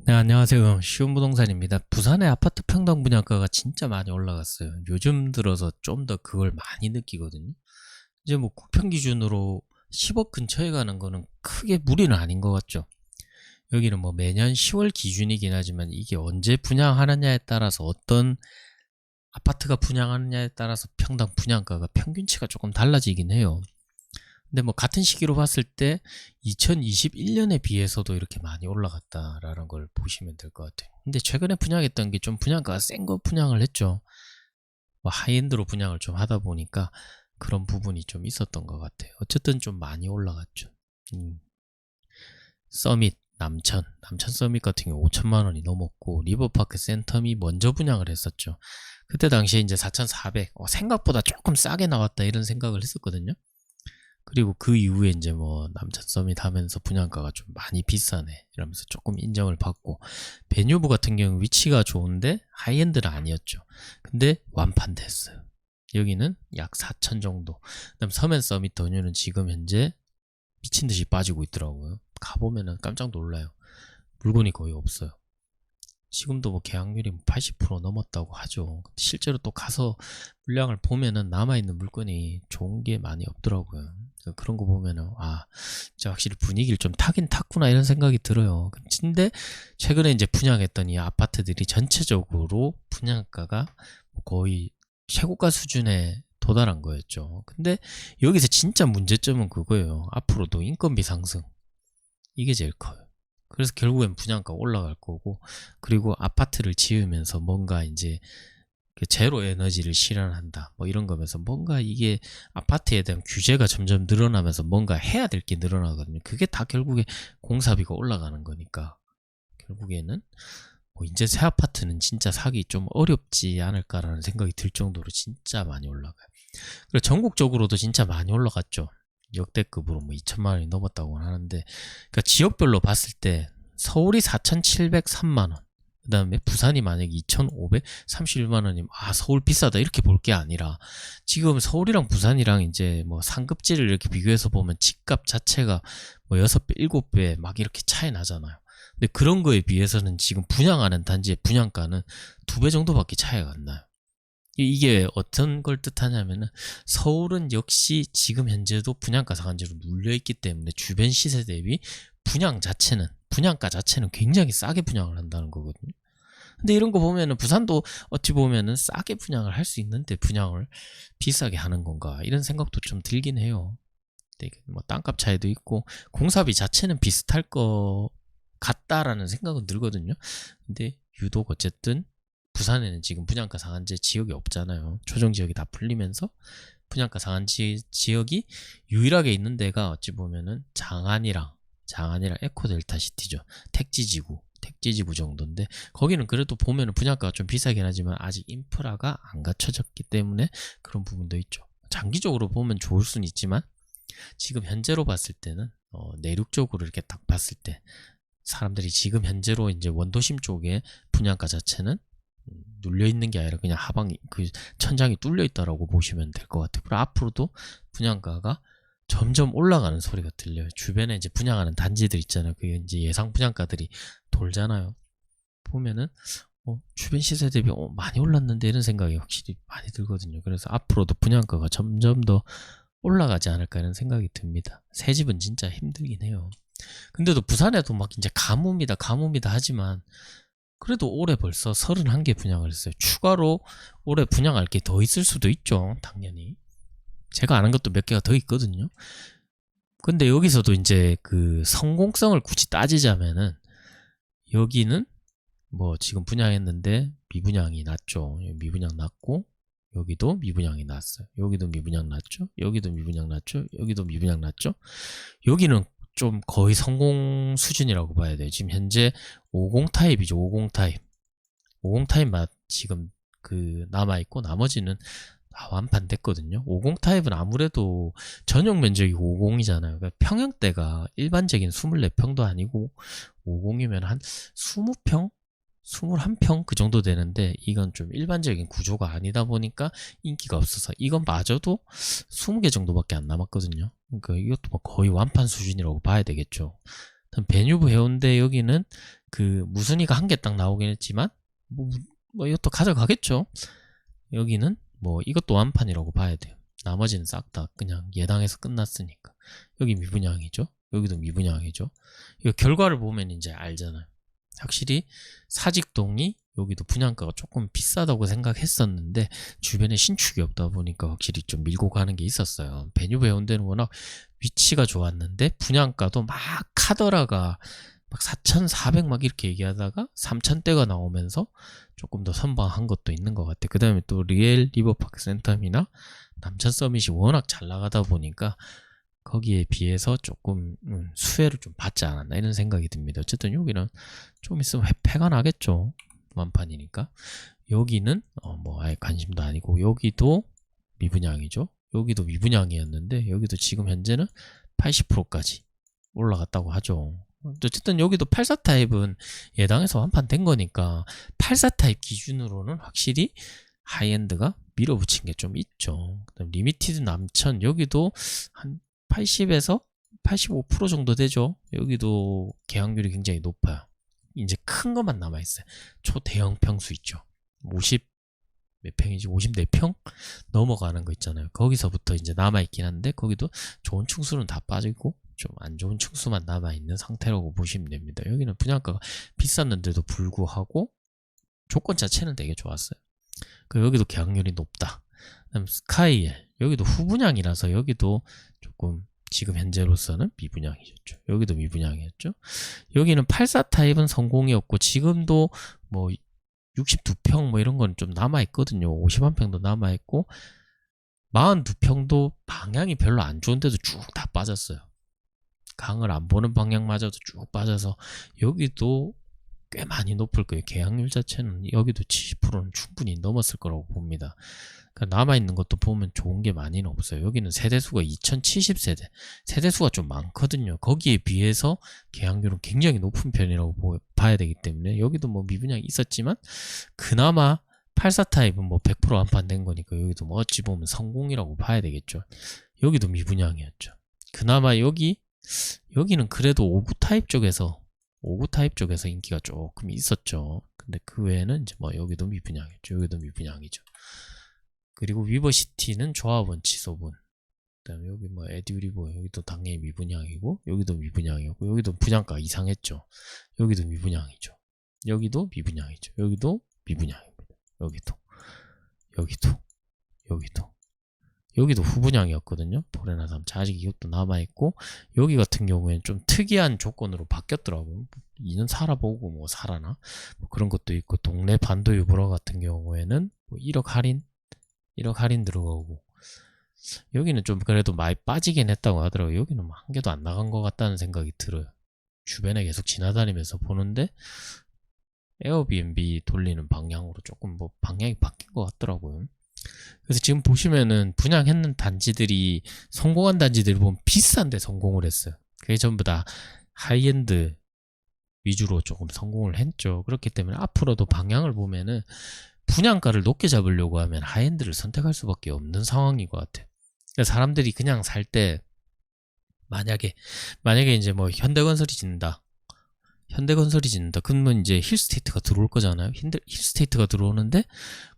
네, 안녕하세요. 쉬운부동산입니다. 부산의 아파트 평당 분양가가 진짜 많이 올라갔어요. 요즘 들어서 좀 더 그걸 많이 느끼거든요. 이제 뭐 국평 기준으로 10억 근처에 가는 거는 크게 무리는 아닌 것 같죠. 여기는 뭐 매년 10월 기준이긴 하지만 이게 언제 분양하느냐에 따라서 어떤 아파트가 분양하느냐에 따라서 평당 분양가가 평균치가 조금 달라지긴 해요. 근데 뭐 같은 시기로 봤을 때 2021년에 비해서도 이렇게 많이 올라갔다라는 걸 보시면 될 것 같아요. 근데 최근에 분양했던 게 좀 분양가가 센 거 분양을 했죠. 뭐 하이엔드로 분양을 좀 하다 보니까 그런 부분이 좀 있었던 것 같아요. 어쨌든 좀 많이 올라갔죠. 서밋, 남천 서밋 같은 경우 5천만 원이 넘었고 리버파크 센텀이 먼저 분양을 했었죠. 그때 당시에 이제 4,400, 생각보다 조금 싸게 나왔다 이런 생각을 했었거든요. 그리고 그 이후에 이제 뭐 남천 서밋 하면서 분양가가 좀 많이 비싸네 이러면서 조금 인정을 받고, 베뉴브 같은 경우 위치가 좋은데 하이엔드는 아니었죠. 근데 완판됐어요. 여기는 약 4천 정도. 그다음 서면 서밋 더뉴는 지금 현재 미친듯이 빠지고 있더라고요. 가보면은 깜짝 놀라요. 물건이 거의 없어요. 지금도 뭐 계약률이 80% 넘었다고 하죠. 실제로 또 가서 물량을 보면은 남아있는 물건이 좋은 게 많이 없더라고요. 그런 거 보면은 진짜 확실히 분위기를 좀 타긴 탔구나 이런 생각이 들어요. 근데 최근에 이제 분양했던 이 아파트들이 전체적으로 분양가가 거의 최고가 수준에 도달한 거였죠. 근데 여기서 진짜 문제점은 그거예요. 앞으로도 인건비 상승, 이게 제일 커요. 그래서 결국엔 분양가 올라갈 거고, 그리고 아파트를 지으면서 뭔가 이제 그 제로 에너지를 실현한다 뭐 이런 거면서 뭔가 이게 아파트에 대한 규제가 점점 늘어나면서 뭔가 해야 될 게 늘어나거든요. 그게 다 결국에 공사비가 올라가는 거니까 결국에는 뭐 이제 새 아파트는 진짜 사기 좀 어렵지 않을까라는 생각이 들 정도로 진짜 많이 올라가요. 그리고 전국적으로도 진짜 많이 올라갔죠. 역대급으로 뭐 2천만 원이 넘었다고 하는데, 그러니까 지역별로 봤을 때 서울이 4,703만 원, 그 다음에 부산이 만약에 2,531만 원이면 서울 비싸다 이렇게 볼 게 아니라, 지금 서울이랑 부산이랑 이제 뭐 상급지를 이렇게 비교해서 보면 집값 자체가 뭐 6배, 7배 막 이렇게 차이 나잖아요. 근데 그런 거에 비해서는 지금 분양하는 단지의 분양가는 2배 정도밖에 차이가 안 나요. 이게 어떤 걸 뜻하냐면은, 서울은 역시 지금 현재도 분양가 상한제로 눌려있기 때문에 주변 시세 대비 분양가 자체는 굉장히 싸게 분양을 한다는 거거든요. 근데 이런 거 보면은 부산도 어찌 보면은 싸게 분양을 할 수 있는데 분양을 비싸게 하는 건가 이런 생각도 좀 들긴 해요. 뭐 땅값 차이도 있고 공사비 자체는 비슷할 것 같다라는 생각은 들거든요. 근데 유독 어쨌든 부산에는 지금 분양가 상한제 지역이 없잖아요. 조정 지역이 다 풀리면서 분양가 상한제 지역이 유일하게 있는 데가 어찌 보면은 장안이랑 에코델타시티죠. 택지지구 정도인데, 거기는 그래도 보면은 분양가가 좀 비싸긴 하지만 아직 인프라가 안 갖춰졌기 때문에 그런 부분도 있죠. 장기적으로 보면 좋을 수는 있지만 지금 현재로 봤을 때는 내륙 쪽으로 이렇게 딱 봤을 때 사람들이 지금 현재로 이제 원도심 쪽에 분양가 자체는 눌려 있는 게 아니라 그냥 하방이 그 천장이 뚫려 있다라고 보시면 될 것 같아요. 그리고 앞으로도 분양가가 점점 올라가는 소리가 들려요. 주변에 이제 분양하는 단지들 있잖아요. 그게 이제 예상 분양가들이 돌잖아요. 보면은 주변 시세 대비 많이 올랐는데 이런 생각이 확실히 많이 들거든요. 그래서 앞으로도 분양가가 점점 더 올라가지 않을까 이런 생각이 듭니다. 새 집은 진짜 힘들긴 해요. 근데도 부산에도 막 이제 가뭄이다 하지만 그래도 올해 벌써 31개 분양을 했어요. 추가로 올해 분양할 게 더 있을 수도 있죠. 당연히. 제가 아는 것도 몇 개가 더 있거든요. 근데 여기서도 이제 그 성공성을 굳이 따지자면은, 여기는 뭐 지금 분양했는데 미분양이 났죠. 미분양 났고, 여기도 미분양이 났어요. 여기도 미분양 났죠. 여기도 미분양 났죠. 여기도 미분양 났죠. 여기는 좀 거의 성공 수준이라고 봐야 돼요. 지금 현재 50 타입이죠. 50 타입. 50 타입만 지금 그 남아있고 나머지는 다 완판됐거든요. 50 타입은 아무래도 전용 면적이 50이잖아요. 그러니까 평형대가 일반적인 24평도 아니고 50이면 한 20평? 21평 그 정도 되는데, 이건 좀 일반적인 구조가 아니다 보니까 인기가 없어서 이건 마저도 20개 정도밖에 안 남았거든요. 그러니까 이것도 뭐 거의 완판 수준이라고 봐야 되겠죠. 베뉴브 해운대 여기는 그 무순위가 한 개 딱 나오긴 했지만 뭐 이것도 가져가겠죠. 여기는 뭐 이것도 완판이라고 봐야 돼요. 나머지는 싹 다 그냥 예당해서 끝났으니까. 여기 미분양이죠. 여기도 미분양이죠. 이거 결과를 보면 이제 알잖아요. 확실히 사직동이 여기도 분양가가 조금 비싸다고 생각했었는데 주변에 신축이 없다 보니까 확실히 좀 밀고 가는 게 있었어요. 베뉴 해운대는 워낙 위치가 좋았는데 분양가도 막 카더라가 막 4,400 막 이렇게 얘기하다가 3,000대가 나오면서 조금 더 선방한 것도 있는 것 같아요. 그 다음에 또 리엘 리버파크 센텀이나 남천 서밋이 워낙 잘 나가다 보니까 거기에 비해서 조금 수혜를 좀 받지 않았나 이런 생각이 듭니다. 어쨌든 여기는 좀 있으면 패가 나겠죠. 완판이니까. 여기는 뭐 아예 관심도 아니고 여기도 미분양이죠. 여기도 미분양이었는데 여기도 지금 현재는 80%까지 올라갔다고 하죠. 어쨌든 여기도 84 타입은 예당에서 완판된 거니까 84 타입 기준으로는 확실히 하이엔드가 밀어붙인 게 좀 있죠. 그다음 리미티드 남천 여기도 한 80에서 85% 정도 되죠. 여기도 계약률이 굉장히 높아요. 이제 큰 것만 남아있어요. 초대형 평수 있죠. 50 몇 평이지? 54평? 넘어가는 거 있잖아요. 거기서부터 이제 남아있긴 한데 거기도 좋은 층수는 다 빠지고 좀 안 좋은 층수만 남아있는 상태라고 보시면 됩니다. 여기는 분양가가 비쌌는데도 불구하고 조건 자체는 되게 좋았어요. 여기도 계약률이 높다. 그다음 스카이엘 여기도 후분양이라서 여기도 조금 지금 현재로서는 미분양이었죠. 여기도 미분양이었죠. 여기는 84 타입은 성공이었고 지금도 뭐 62평 뭐 이런 건 좀 남아있거든요. 51평도 남아있고 42평도 방향이 별로 안 좋은데도 쭉 다 빠졌어요. 강을 안 보는 방향마저도 쭉 빠져서 여기도 꽤 많이 높을 거예요. 계약률 자체는 여기도 70%는 충분히 넘었을 거라고 봅니다. 그러니까 남아있는 것도 보면 좋은 게 많이는 없어요. 여기는 세대수가 2070세대 세대수가 좀 많거든요. 거기에 비해서 계약률은 굉장히 높은 편이라고 봐야 되기 때문에 여기도 뭐 미분양이 있었지만 그나마 84 타입은 뭐 100% 완판된 거니까 여기도 뭐 어찌 보면 성공이라고 봐야 되겠죠. 여기도 미분양이었죠. 그나마 여기는 그래도 59 타입 쪽에서 인기가 조금 있었죠. 근데 그 외에는 이제 뭐 여기도 미분양이죠. 여기도 미분양이죠. 그리고 위버시티는 조합원 취소분. 그다음에 여기 뭐 에듀리버 여기도 당연히 미분양이고 여기도 미분양이고 여기도 분양가 이상했죠. 여기도 미분양이죠. 여기도 미분양이죠. 여기도 미분양입니다. 여기도 후분양이었거든요. 포레나 3차 아직 이것도 남아있고 여기 같은 경우에는 좀 특이한 조건으로 바뀌었더라고요. 이는 살아보고 뭐 살아나 뭐 그런 것도 있고 동네 반도 유보라 같은 경우에는 뭐 1억 할인 들어가고 여기는 좀 그래도 많이 빠지긴 했다고 하더라고요. 여기는 뭐 한 개도 안 나간 것 같다는 생각이 들어요. 주변에 계속 지나다니면서 보는데 에어비앤비 돌리는 방향으로 조금 뭐 방향이 바뀐 것 같더라고요. 그래서 지금 보시면은 분양했는 단지들이 성공한 단지들을 보면 비싼데 성공을 했어요. 그게 전부 다 하이엔드 위주로 조금 성공을 했죠. 그렇기 때문에 앞으로도 방향을 보면은 분양가를 높게 잡으려고 하면 하이엔드를 선택할 수밖에 없는 상황인 것 같아요. 그러니까 사람들이 그냥 살 때 만약에 이제 뭐 현대건설이 짓는다. 그러면 이제 힐스테이트가 들어올 거잖아요. 힐스테이트가 들어오는데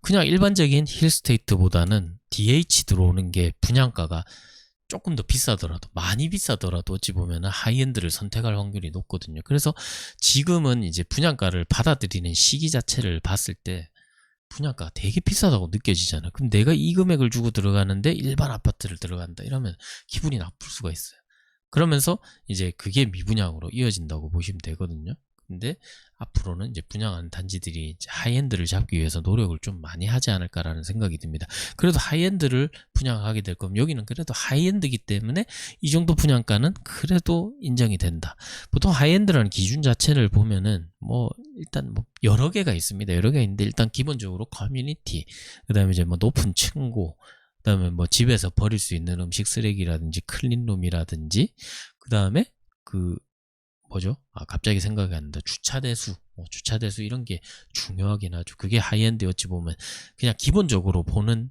그냥 일반적인 힐스테이트보다는 DH 들어오는 게 분양가가 조금 더 비싸더라도 많이 비싸더라도 어찌 보면 하이엔드를 선택할 확률이 높거든요. 그래서 지금은 이제 분양가를 받아들이는 시기 자체를 봤을 때 분양가가 되게 비싸다고 느껴지잖아요. 그럼 내가 이 금액을 주고 들어가는데 일반 아파트를 들어간다 이러면 기분이 나쁠 수가 있어요. 그러면서 이제 그게 미분양으로 이어진다고 보시면 되거든요. 근데 앞으로는 이제 분양하는 단지들이 이제 하이엔드를 잡기 위해서 노력을 좀 많이 하지 않을까라는 생각이 듭니다. 그래도 하이엔드를 분양하게 될 거면 여기는 그래도 하이엔드이기 때문에 이 정도 분양가는 그래도 인정이 된다. 보통 하이엔드라는 기준 자체를 보면은 뭐 일단 뭐 여러 개가 있습니다. 여러 개가 있는데 일단 기본적으로 커뮤니티, 그 다음에 이제 뭐 높은 층고, 그 다음에 뭐 집에서 버릴 수 있는 음식 쓰레기라든지 클린룸이라든지, 그 다음에 뭐죠? 갑자기 생각이 안 난다. 주차대수 이런 게 중요하긴 하죠. 그게 하이엔드 어찌 보면 그냥 기본적으로 보는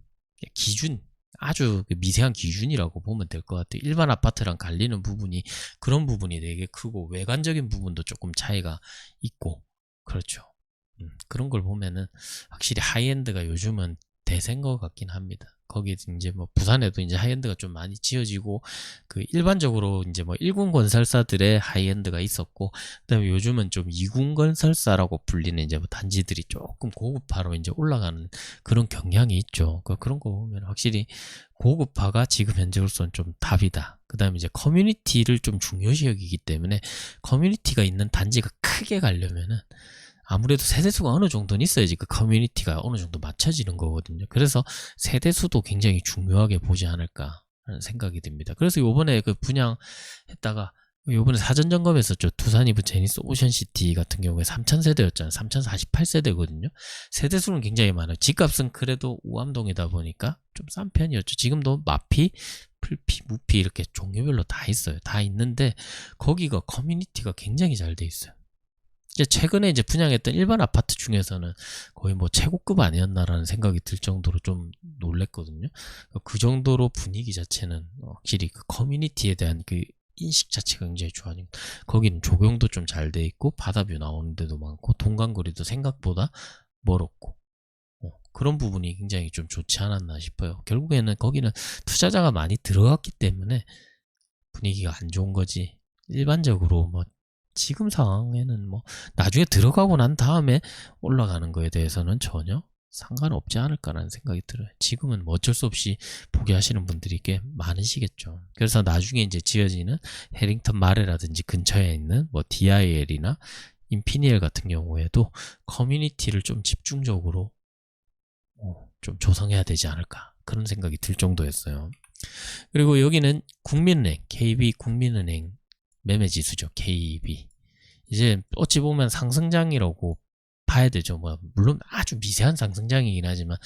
기준, 아주 그 미세한 기준이라고 보면 될 것 같아요. 일반 아파트랑 갈리는 부분이 그런 부분이 되게 크고 외관적인 부분도 조금 차이가 있고 그렇죠. 그런 걸 보면은 확실히 하이엔드가 요즘은 대세인 것 같긴 합니다. 거기 이제 뭐 부산에도 이제 하이엔드가 좀 많이 지어지고 그 일반적으로 이제 뭐 1군 건설사들의 하이엔드가 있었고 그다음에 요즘은 좀 2군 건설사라고 불리는 이제 뭐 단지들이 조금 고급화로 이제 올라가는 그런 경향이 있죠. 그런 거 보면 확실히 고급화가 지금 현재로서는 좀 답이다. 그다음에 이제 커뮤니티를 좀 중요시 여기기 때문에 커뮤니티가 있는 단지가 크게 가려면은 아무래도 세대수가 어느 정도는 있어야지 그 커뮤니티가 어느 정도 맞춰지는 거거든요. 그래서 세대수도 굉장히 중요하게 보지 않을까 하는 생각이 듭니다. 그래서 요번에 그 분양했다가 요번에 사전 점검했었죠. 두산이브 제니스 오션시티 같은 경우에 3000세대였잖아요. 3048세대거든요. 세대수는 굉장히 많아요. 집값은 그래도 우암동이다 보니까 좀 싼 편이었죠. 지금도 마피, 풀피, 무피 이렇게 종류별로 다 있어요. 다 있는데 거기가 커뮤니티가 굉장히 잘 돼 있어요. 이제 최근에 이제 분양했던 일반 아파트 중에서는 거의 뭐 최고급 아니었나라는 생각이 들 정도로 좀 놀랬거든요. 그 정도로 분위기 자체는 확실히 그 커뮤니티에 대한 그 인식 자체가 굉장히 좋아하니까 거기는 조경도 좀 잘 돼 있고 바다뷰 나오는 데도 많고 동간거리도 생각보다 멀었고 그런 부분이 굉장히 좀 좋지 않았나 싶어요. 결국에는 거기는 투자자가 많이 들어갔기 때문에 분위기가 안 좋은 거지. 일반적으로 뭐 지금 상황에는 뭐 나중에 들어가고 난 다음에 올라가는 거에 대해서는 전혀 상관없지 않을까라는 생각이 들어요. 지금은 뭐 어쩔 수 없이 포기하시는 분들이 꽤 많으시겠죠. 그래서 나중에 이제 지어지는 해링턴 마레라든지 근처에 있는 뭐 DIL이나 인피니엘 같은 경우에도 커뮤니티를 좀 집중적으로 좀 조성해야 되지 않을까 그런 생각이 들 정도였어요. 그리고 여기는 국민은행, KB 국민은행 매매지수죠. KB. 이제 어찌 보면 상승장이라고 봐야 되죠. 뭐 물론 아주 미세한 상승장이긴 하지만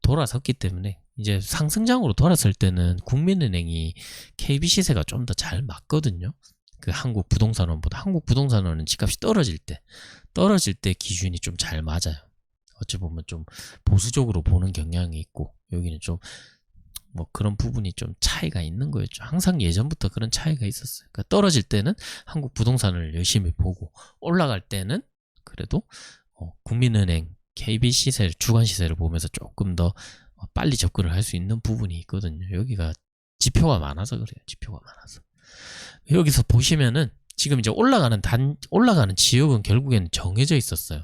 돌아섰기 때문에 이제 상승장으로 돌아설 때는 국민은행이 KB 시세가 좀 더 잘 맞거든요. 그 한국 부동산원보다 한국 부동산원은 집값이 떨어질 때 기준이 좀 잘 맞아요. 어찌 보면 좀 보수적으로 보는 경향이 있고 여기는 좀 뭐 그런 부분이 좀 차이가 있는 거였죠. 항상 예전부터 그런 차이가 있었어요. 그러니까 떨어질 때는 한국 부동산을 열심히 보고 올라갈 때는 그래도 국민은행, KB 시세를 주간 시세를 보면서 조금 더 빨리 접근을 할 수 있는 부분이 있거든요. 여기가 지표가 많아서 그래요. 지표가 많아서. 여기서 보시면은 지금 이제 올라가는 지역은 결국에는 정해져 있었어요.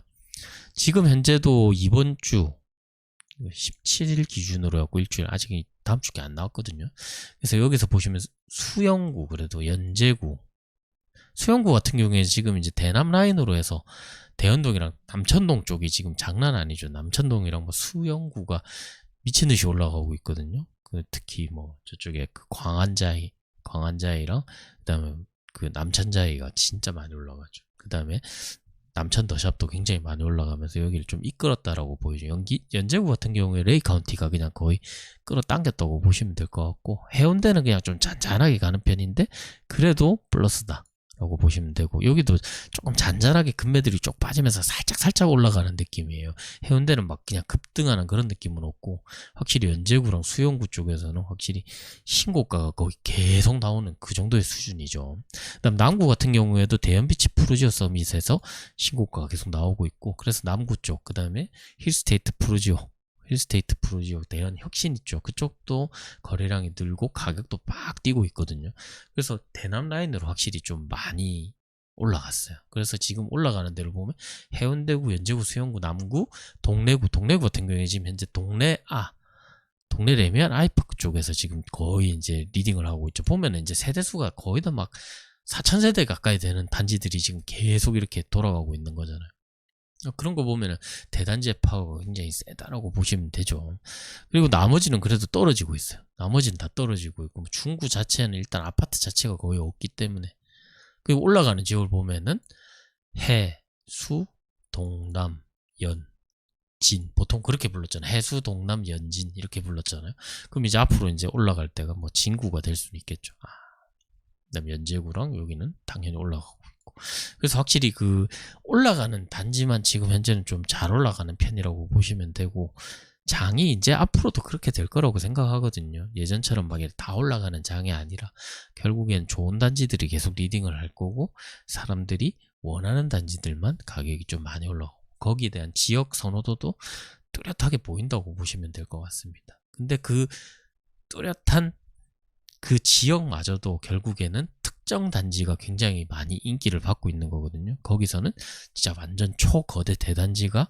지금 현재도 이번 주 17일 기준으로 해갖고 일주일 아직 다음 주께 안 나왔거든요. 그래서 여기서 보시면 수영구 그래도 연제구 수영구 같은 경우에 지금 이제 대남 라인으로 해서 대연동이랑 남천동 쪽이 지금 장난 아니죠. 남천동이랑 뭐 수영구가 미친 듯이 올라가고 있거든요. 그 특히 뭐 저쪽에 그 광안자이랑 그다음에 그 남천자이가 진짜 많이 올라가죠. 그다음에 남천 더샵도 굉장히 많이 올라가면서 여기를 좀 이끌었다라고 보이죠. 연제구 같은 경우에 레이 카운티가 그냥 거의 끌어당겼다고 보시면 될 것 같고 해운대는 그냥 좀 잔잔하게 가는 편인데 그래도 플러스다 라고 보시면 되고 여기도 조금 잔잔하게 금매들이 쭉 빠지면서 살짝 올라가는 느낌이에요. 해운대는 막 그냥 급등하는 그런 느낌은 없고 확실히 연제구랑 수영구 쪽에서는 확실히 신고가가 거의 계속 나오는 그 정도의 수준이죠. 그다음 남구 같은 경우에도 대연비치 푸르지오 서밋에서 신고가가 계속 나오고 있고 그래서 남구 쪽 그다음에 힐스테이트 푸르지오 대연 혁신 있죠. 그쪽도 거래량이 늘고 가격도 막 뛰고 있거든요. 그래서 대남 라인으로 확실히 좀 많이 올라갔어요. 그래서 지금 올라가는 데를 보면 해운대구, 연제구, 수영구, 남구, 동래구 같은 경우에 지금 현재 동래 레미안 아이파크 쪽에서 지금 거의 이제 리딩을 하고 있죠. 보면은 이제 세대수가 거의 다 막 4000세대 가까이 되는 단지들이 지금 계속 이렇게 돌아가고 있는 거잖아요. 그런 거 보면은 대단지의 파워가 굉장히 세다라고 보시면 되죠. 그리고 나머지는 그래도 떨어지고 있어요. 나머지는 다 떨어지고 있고 중구 자체는 일단 아파트 자체가 거의 없기 때문에 그리고 올라가는 지역을 보면은 해, 수, 동남, 연, 진 보통 그렇게 불렀잖아요. 해수, 동남, 연진 이렇게 불렀잖아요. 그럼 이제 앞으로 이제 올라갈 때가 뭐 진구가 될 수는 있겠죠. 그다음 연제구랑 여기는 당연히 올라가고 있고 그래서 확실히 그 올라가는 단지만 지금 현재는 좀 잘 올라가는 편이라고 보시면 되고 장이 이제 앞으로도 그렇게 될 거라고 생각하거든요. 예전처럼 막 이렇게 다 올라가는 장이 아니라 결국엔 좋은 단지들이 계속 리딩을 할 거고 사람들이 원하는 단지들만 가격이 좀 많이 올라가고 거기에 대한 지역 선호도도 뚜렷하게 보인다고 보시면 될 것 같습니다. 근데 그 뚜렷한 그 지역마저도 결국에는 특정 단지가 굉장히 많이 인기를 받고 있는 거거든요. 거기서는 진짜 완전 초거대 대단지가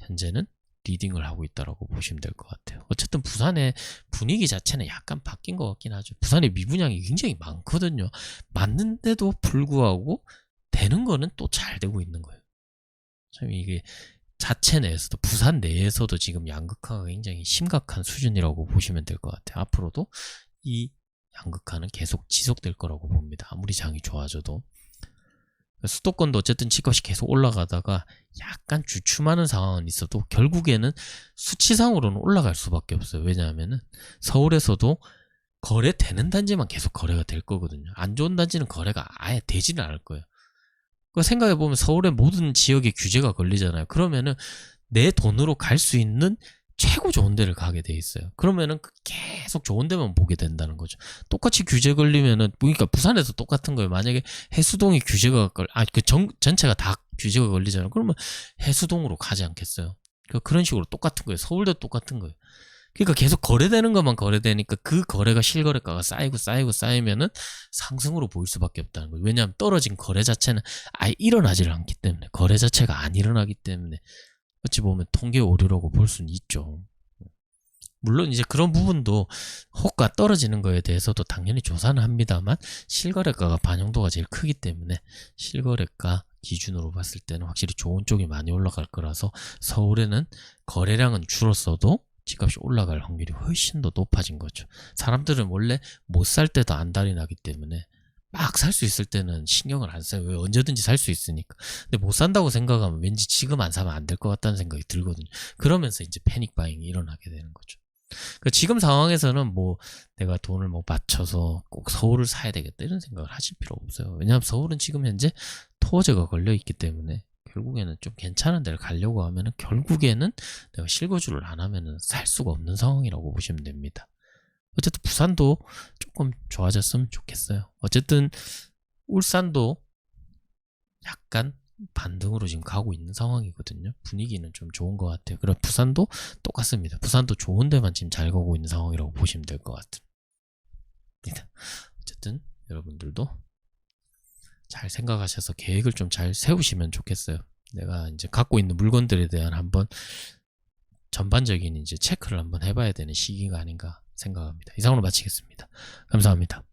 현재는 리딩을 하고 있다라고 보시면 될 것 같아요. 어쨌든 부산의 분위기 자체는 약간 바뀐 것 같긴 하죠. 부산의 미분양이 굉장히 많거든요. 많은데도 불구하고 되는 거는 또 잘 되고 있는 거예요. 참 이게 자체 내에서도 부산 내에서도 지금 양극화가 굉장히 심각한 수준이라고 보시면 될 것 같아요. 앞으로도 이 양극화는 계속 지속될 거라고 봅니다. 아무리 장이 좋아져도. 수도권도 어쨌든 집값이 계속 올라가다가 약간 주춤하는 상황은 있어도 결국에는 수치상으로는 올라갈 수밖에 없어요. 왜냐하면은 서울에서도 거래되는 단지만 계속 거래가 될 거거든요. 안 좋은 단지는 거래가 아예 되지는 않을 거예요. 그 생각해보면 서울의 모든 지역에 규제가 걸리잖아요. 그러면은 내 돈으로 갈 수 있는 최고 좋은 데를 가게 돼 있어요. 그러면은 계속 좋은 데만 보게 된다는 거죠. 똑같이 규제 걸리면은, 그러니까 부산에서 똑같은 거예요. 만약에 해수동이 규제가 전체가 다 규제가 걸리잖아요. 그러면 해수동으로 가지 않겠어요. 그런 식으로 똑같은 거예요. 서울도 똑같은 거예요. 그러니까 계속 거래되는 것만 거래되니까 그 거래가 실거래가가 쌓이면은 상승으로 보일 수밖에 없다는 거예요. 왜냐하면 떨어진 거래 자체는 아예 일어나지를 않기 때문에, 거래 자체가 안 일어나기 때문에 어찌 보면 통계 오류라고 볼 수는 있죠. 물론 이제 그런 부분도 호가 떨어지는 거에 대해서도 당연히 조사는 합니다만 실거래가가 반영도가 제일 크기 때문에 실거래가 기준으로 봤을 때는 확실히 좋은 쪽이 많이 올라갈 거라서 서울에는 거래량은 줄었어도 집값이 올라갈 확률이 훨씬 더 높아진 거죠. 사람들은 원래 못 살 때도 안달이 나기 때문에 막 살 수 있을 때는 신경을 안 써요. 왜 언제든지 살 수 있으니까. 근데 못 산다고 생각하면 왠지 지금 안 사면 안 될 것 같다는 생각이 들거든요. 그러면서 이제 패닉 바잉이 일어나게 되는 거죠. 그러니까 지금 상황에서는 뭐 내가 돈을 뭐 맞춰서 꼭 서울을 사야 되겠다 이런 생각을 하실 필요 없어요. 왜냐하면 서울은 지금 현재 토지가 걸려 있기 때문에 결국에는 좀 괜찮은 데를 가려고 하면은 결국에는 내가 실거주를 안 하면은 살 수가 없는 상황이라고 보시면 됩니다. 어쨌든 부산도 조금 좋아졌으면 좋겠어요. 어쨌든 울산도 약간 반등으로 지금 가고 있는 상황이거든요. 분위기는 좀 좋은 것 같아요. 그럼 부산도 똑같습니다. 부산도 좋은 데만 지금 잘 가고 있는 상황이라고 보시면 될 것 같습니다. 어쨌든 여러분들도 잘 생각하셔서 계획을 좀 잘 세우시면 좋겠어요. 내가 이제 갖고 있는 물건들에 대한 한번 전반적인 이제 체크를 한번 해봐야 되는 시기가 아닌가 생각합니다. 이상으로 마치겠습니다. 감사합니다.